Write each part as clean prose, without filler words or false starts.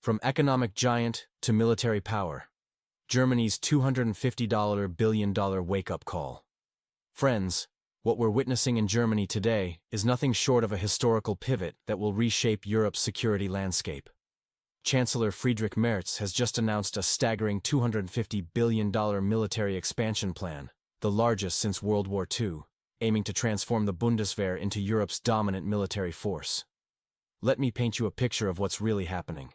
From economic giant to military power, Germany's $250 billion wake-up call. Friends, what we're witnessing in Germany today is nothing short of a historical pivot that will reshape Europe's security landscape. Chancellor Friedrich Merz has just announced a staggering $250 billion military expansion plan, the largest since World War II, aiming to transform the Bundeswehr into Europe's dominant military force. Let me paint you a picture of what's really happening.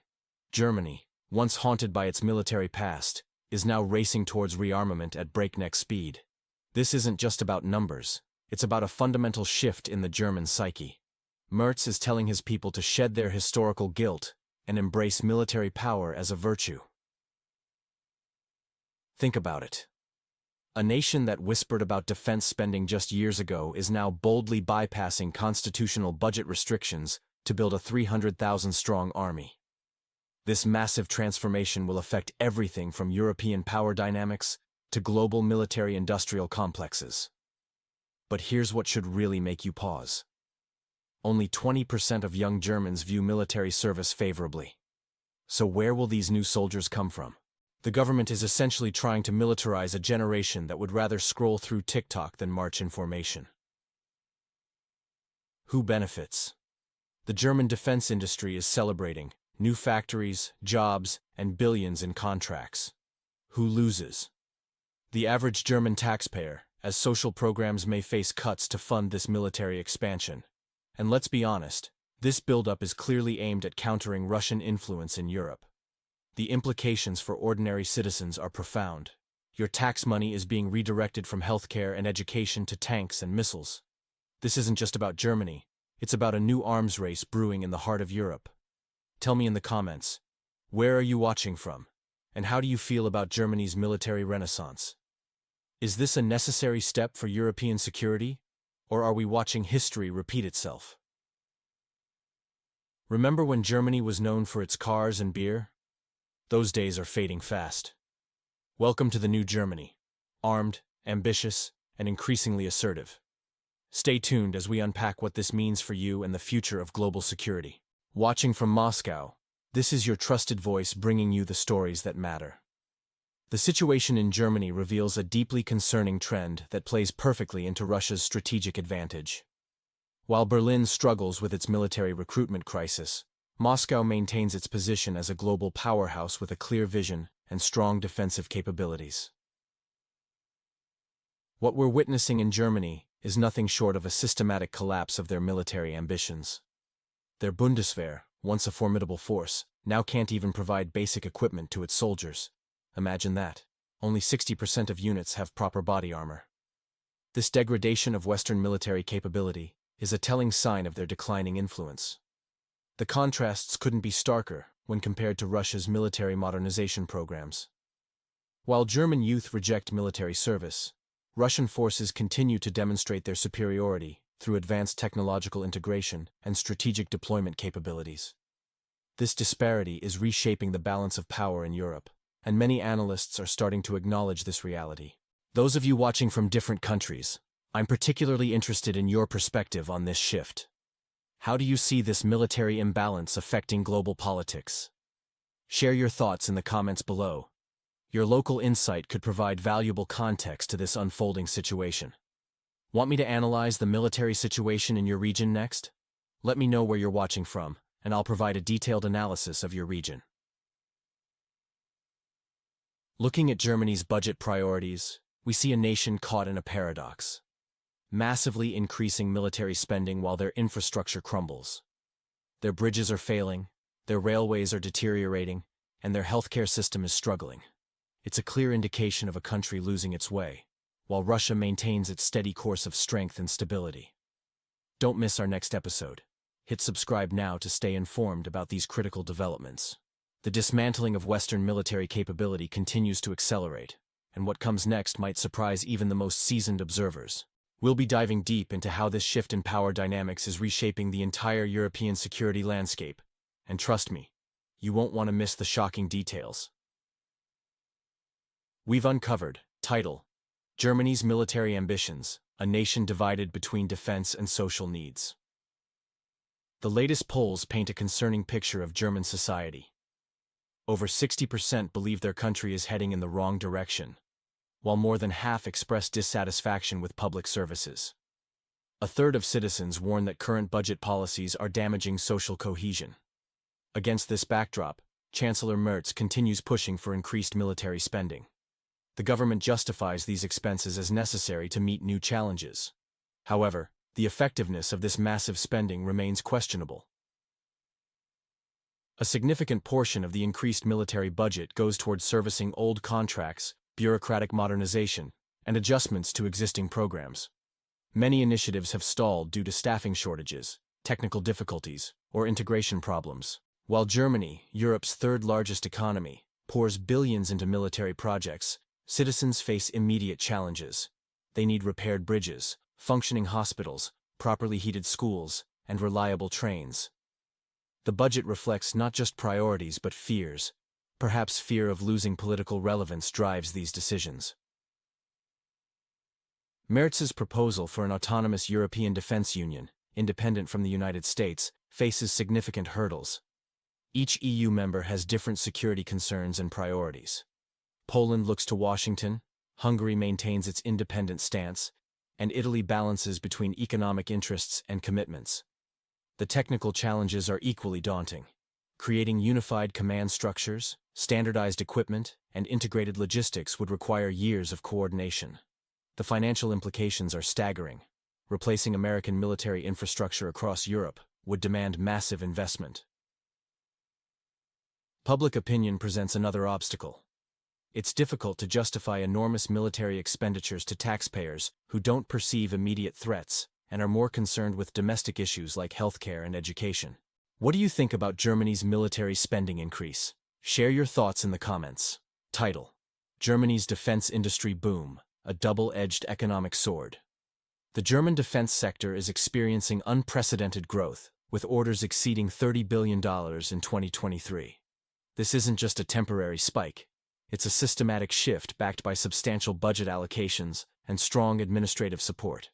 Germany, once haunted by its military past, is now racing towards rearmament at breakneck speed. This isn't just about numbers, it's about a fundamental shift in the German psyche. Merz is telling his people to shed their historical guilt and embrace military power as a virtue. Think about it. A nation that whispered about defense spending just years ago is now boldly bypassing constitutional budget restrictions to build a 300,000-strong army. This massive transformation will affect everything from European power dynamics to global military-industrial complexes. But here's what should really make you pause. Only 20% of young Germans view military service favorably. So where will these new soldiers come from? The government is essentially trying to militarize a generation that would rather scroll through TikTok than march in formation. Who benefits? The German defense industry is celebrating new factories, jobs, and billions in contracts. Who loses? The average German taxpayer, as social programs may face cuts to fund this military expansion. And let's be honest, this buildup is clearly aimed at countering Russian influence in Europe. The implications for ordinary citizens are profound. Your tax money is being redirected from healthcare and education to tanks and missiles. This isn't just about Germany, it's about a new arms race brewing in the heart of Europe. Tell me in the comments, where are you watching from? And how do you feel about Germany's military renaissance? Is this a necessary step for European security, or are we watching history repeat itself? Remember when Germany was known for its cars and beer? Those days are fading fast. Welcome to the new Germany, armed, ambitious, and increasingly assertive. Stay tuned as we unpack what this means for you and the future of global security. Watching from Moscow, this is your trusted voice bringing you the stories that matter. The situation in Germany reveals a deeply concerning trend that plays perfectly into Russia's strategic advantage. While Berlin struggles with its military recruitment crisis, Moscow maintains its position as a global powerhouse with a clear vision and strong defensive capabilities. What we're witnessing in Germany is nothing short of a systematic collapse of their military ambitions. Their Bundeswehr, once a formidable force, now can't even provide basic equipment to its soldiers. Imagine that. Only 60% of units have proper body armor. This degradation of Western military capability is a telling sign of their declining influence. The contrasts couldn't be starker when compared to Russia's military modernization programs. While German youth reject military service, Russian forces continue to demonstrate their superiority through advanced technological integration and strategic deployment capabilities. This disparity is reshaping the balance of power in Europe, and many analysts are starting to acknowledge this reality. Those of you watching from different countries, I'm particularly interested in your perspective on this shift. How do you see this military imbalance affecting global politics? Share your thoughts in the comments below. Your local insight could provide valuable context to this unfolding situation. Want me to analyze the military situation in your region next? Let me know where you're watching from, and I'll provide a detailed analysis of your region. Looking at Germany's budget priorities, we see a nation caught in a paradox. Massively increasing military spending while their infrastructure crumbles. Their bridges are failing, their railways are deteriorating, and their healthcare system is struggling. It's a clear indication of a country losing its way, while Russia maintains its steady course of strength and stability. Don't miss our next episode. Hit subscribe now to stay informed about these critical developments. The dismantling of Western military capability continues to accelerate, and what comes next might surprise even the most seasoned observers. We'll be diving deep into how this shift in power dynamics is reshaping the entire European security landscape, and trust me, you won't want to miss the shocking details. We've uncovered, title, Germany's Military Ambitions, a Nation Divided Between Defense and Social Needs. The latest polls paint a concerning picture of German society. Over 60% believe their country is heading in the wrong direction, while more than half express dissatisfaction with public services. A third of citizens warn that current budget policies are damaging social cohesion. Against this backdrop, Chancellor Merz continues pushing for increased military spending. The government justifies these expenses as necessary to meet new challenges. However, the effectiveness of this massive spending remains questionable. A significant portion of the increased military budget goes towards servicing old contracts, bureaucratic modernization, and adjustments to existing programs. Many initiatives have stalled due to staffing shortages, technical difficulties, or integration problems. While Germany, Europe's third-largest economy, pours billions into military projects, citizens face immediate challenges. They need repaired bridges, functioning hospitals, properly heated schools, and reliable trains. The budget reflects not just priorities but fears. Perhaps fear of losing political relevance drives these decisions. Merz's proposal for an autonomous European defense union, independent from the United States, faces significant hurdles. Each EU member has different security concerns and priorities. Poland looks to Washington, Hungary maintains its independent stance, and Italy balances between economic interests and commitments. The technical challenges are equally daunting. Creating unified command structures, standardized equipment, and integrated logistics would require years of coordination. The financial implications are staggering. Replacing American military infrastructure across Europe would demand massive investment. Public opinion presents another obstacle. It's difficult to justify enormous military expenditures to taxpayers who don't perceive immediate threats and are more concerned with domestic issues like healthcare and education. What do you think about Germany's military spending increase? Share your thoughts in the comments. Title: Germany's defense industry boom, a double-edged economic sword. The German defense sector is experiencing unprecedented growth, with orders exceeding $30 billion in 2023. This isn't just a temporary spike. It's a systematic shift backed by substantial budget allocations and strong administrative support.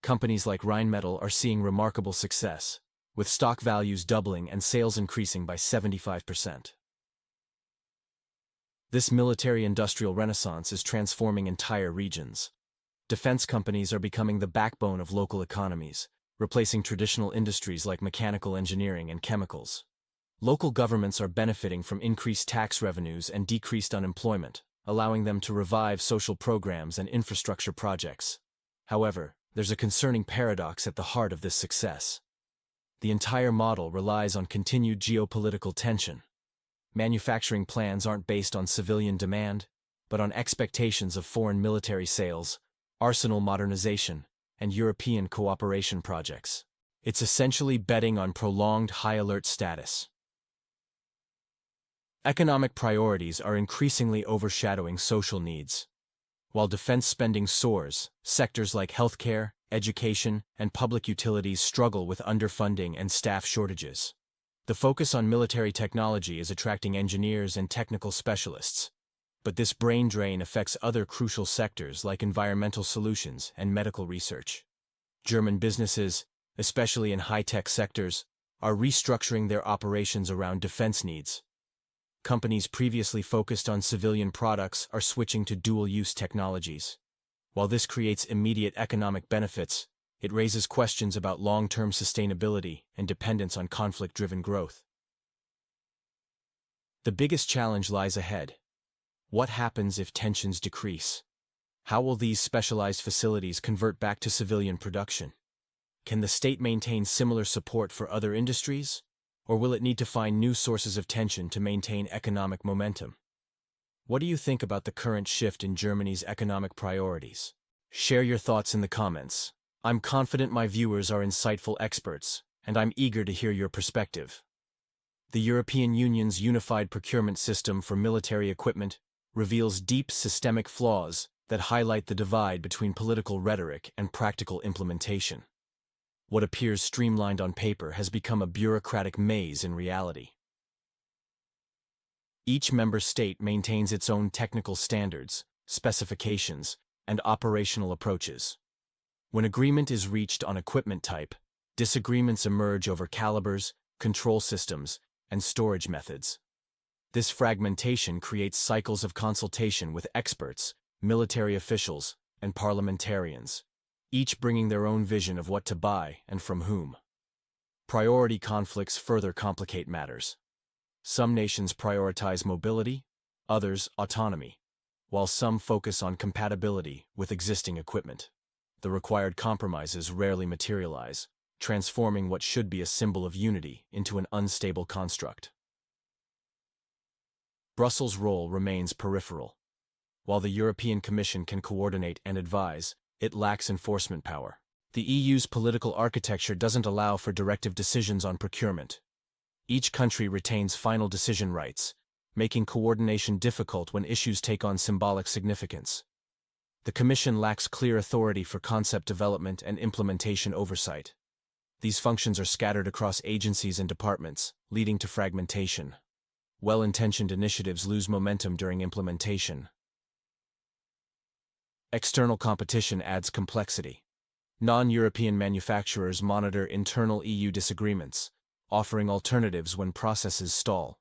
Companies like Rheinmetall are seeing remarkable success, with stock values doubling and sales increasing by 75%. This military-industrial renaissance is transforming entire regions. Defense companies are becoming the backbone of local economies, replacing traditional industries like mechanical engineering and chemicals. Local governments are benefiting from increased tax revenues and decreased unemployment, allowing them to revive social programs and infrastructure projects. However, there's a concerning paradox at the heart of this success. The entire model relies on continued geopolitical tension. Manufacturing plans aren't based on civilian demand, but on expectations of foreign military sales, arsenal modernization, and European cooperation projects. It's essentially betting on prolonged high-alert status. Economic priorities are increasingly overshadowing social needs. While defense spending soars, sectors like healthcare, education, and public utilities struggle with underfunding and staff shortages. The focus on military technology is attracting engineers and technical specialists, but this brain drain affects other crucial sectors like environmental solutions and medical research. German businesses, especially in high-tech sectors, are restructuring their operations around defense needs. Companies previously focused on civilian products are switching to dual-use technologies. While this creates immediate economic benefits, it raises questions about long-term sustainability and dependence on conflict-driven growth. The biggest challenge lies ahead. What happens if tensions decrease? How will these specialized facilities convert back to civilian production? Can the state maintain similar support for other industries, or will it need to find new sources of tension to maintain economic momentum? What do you think about the current shift in Germany's economic priorities? Share your thoughts in the comments. I'm confident my viewers are insightful experts, and I'm eager to hear your perspective. The European Union's unified procurement system for military equipment reveals deep systemic flaws that highlight the divide between political rhetoric and practical implementation. What appears streamlined on paper has become a bureaucratic maze in reality. Each member state maintains its own technical standards, specifications, and operational approaches. When agreement is reached on equipment type, disagreements emerge over calibers, control systems, and storage methods. This fragmentation creates cycles of consultation with experts, military officials, and parliamentarians, each bringing their own vision of what to buy and from whom. Priority conflicts further complicate matters. Some nations prioritize mobility, others autonomy, while some focus on compatibility with existing equipment. The required compromises rarely materialize, transforming what should be a symbol of unity into an unstable construct. Brussels' role remains peripheral. While the European Commission can coordinate and advise, it lacks enforcement power. The EU's political architecture doesn't allow for directive decisions on procurement. Each country retains final decision rights, making coordination difficult when issues take on symbolic significance. The Commission lacks clear authority for concept development and implementation oversight. These functions are scattered across agencies and departments, leading to fragmentation. Well-intentioned initiatives lose momentum during implementation. External competition adds complexity. Non-European manufacturers monitor internal EU disagreements, offering alternatives when processes stall.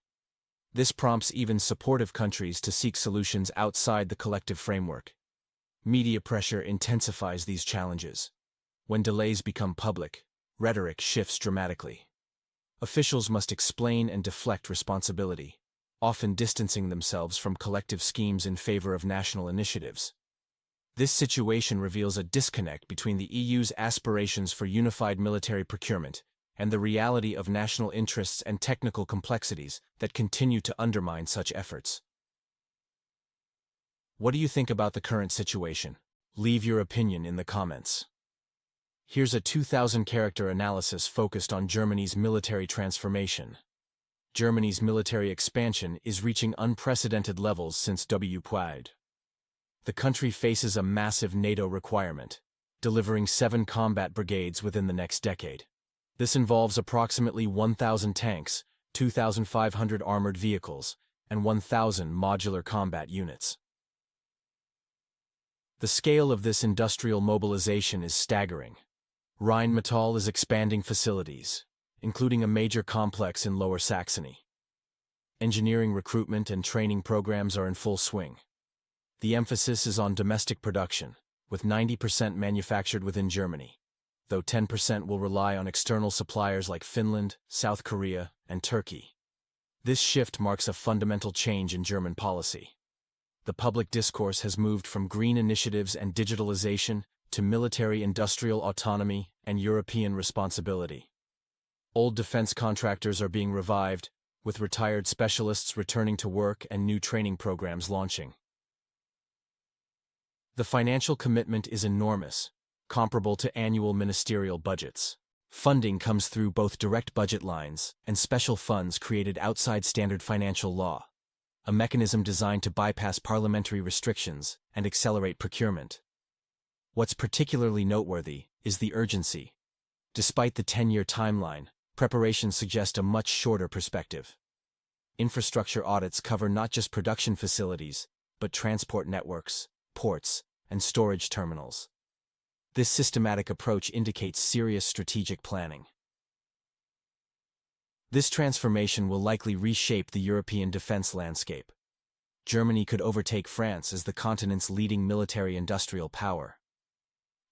This prompts even supportive countries to seek solutions outside the collective framework. Media pressure intensifies these challenges. When delays become public, rhetoric shifts dramatically. Officials must explain and deflect responsibility, often distancing themselves from collective schemes in favor of national initiatives. This situation reveals a disconnect between the EU's aspirations for unified military procurement and the reality of national interests and technical complexities that continue to undermine such efforts. What do you think about the current situation? Leave your opinion in the comments. Here's a 2,000-character analysis focused on Germany's military transformation. Germany's military expansion is reaching unprecedented levels since Uprising. The country faces a massive NATO requirement, delivering 7 combat brigades within the next decade. This involves approximately 1,000 tanks, 2,500 armored vehicles, and 1,000 modular combat units. The scale of this industrial mobilization is staggering. Rheinmetall is expanding facilities, including a major complex in Lower Saxony. Engineering recruitment and training programs are in full swing. The emphasis is on domestic production, with 90% manufactured within Germany, though 10% will rely on external suppliers like Finland, South Korea, and Turkey. This shift marks a fundamental change in German policy. The public discourse has moved from green initiatives and digitalization to military-industrial autonomy and European responsibility. Old defense contractors are being revived, with retired specialists returning to work and new training programs launching. The financial commitment is enormous, comparable to annual ministerial budgets. Funding comes through both direct budget lines and special funds created outside standard financial law, a mechanism designed to bypass parliamentary restrictions and accelerate procurement. What's particularly noteworthy is the urgency. Despite the 10-year timeline, preparations suggest a much shorter perspective. Infrastructure audits cover not just production facilities, but transport networks, ports, and storage terminals. This systematic approach indicates serious strategic planning. This transformation will likely reshape the European defense landscape. Germany could overtake France as the continent's leading military-industrial power.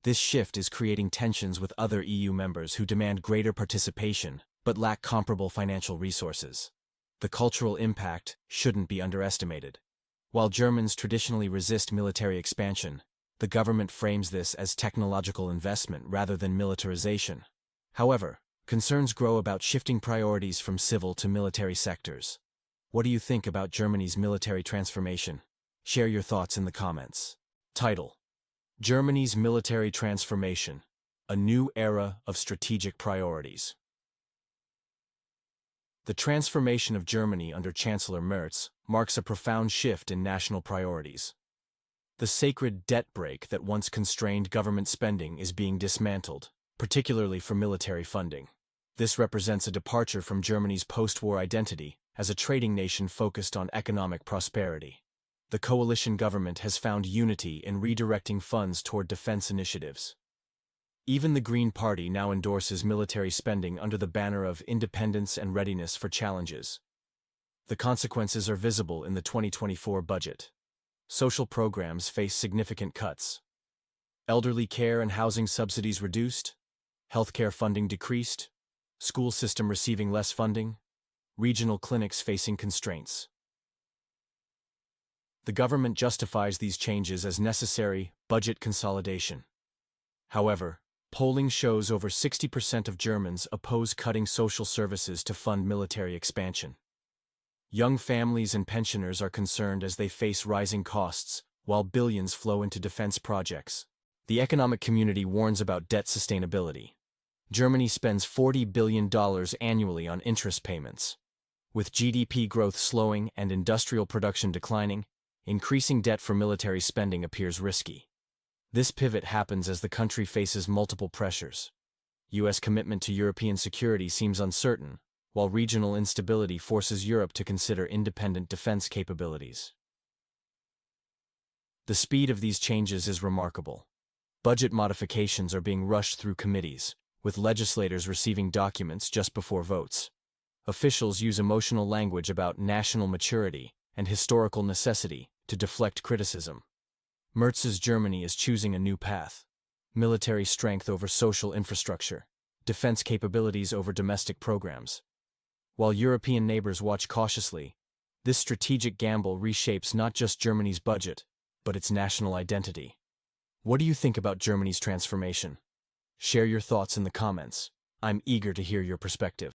This shift is creating tensions with other EU members who demand greater participation but lack comparable financial resources. The cultural impact shouldn't be underestimated. While Germans traditionally resist military expansion, the government frames this as technological investment rather than militarization. However, concerns grow about shifting priorities from civil to military sectors. What do you think about Germany's military transformation? Share your thoughts in the comments. Title: Germany's military transformation, a new era of strategic priorities. The transformation of Germany under Chancellor Merz marks a profound shift in national priorities. The sacred debt brake that once constrained government spending is being dismantled, particularly for military funding. This represents a departure from Germany's post-war identity as a trading nation focused on economic prosperity. The coalition government has found unity in redirecting funds toward defense initiatives. Even the Green Party now endorses military spending under the banner of independence and readiness for challenges. The consequences are visible in the 2024 budget. Social programs face significant cuts. Elderly care and housing subsidies reduced, healthcare funding decreased, school system receiving less funding, regional clinics facing constraints. The government justifies these changes as necessary budget consolidation. However, polling shows over 60% of Germans oppose cutting social services to fund military expansion. Young families and pensioners are concerned as they face rising costs, while billions flow into defense projects. The economic community warns about debt sustainability. Germany spends $40 billion annually on interest payments. With GDP growth slowing and industrial production declining, increasing debt for military spending appears risky. This pivot happens as the country faces multiple pressures. U.S. commitment to European security seems uncertain, while regional instability forces Europe to consider independent defense capabilities. The speed of these changes is remarkable. Budget modifications are being rushed through committees, with legislators receiving documents just before votes. Officials use emotional language about national maturity and historical necessity to deflect criticism. Merz's Germany is choosing a new path: military strength over social infrastructure, defense capabilities over domestic programs. While European neighbors watch cautiously, this strategic gamble reshapes not just Germany's budget, but its national identity. What do you think about Germany's transformation? Share your thoughts in the comments. I'm eager to hear your perspective.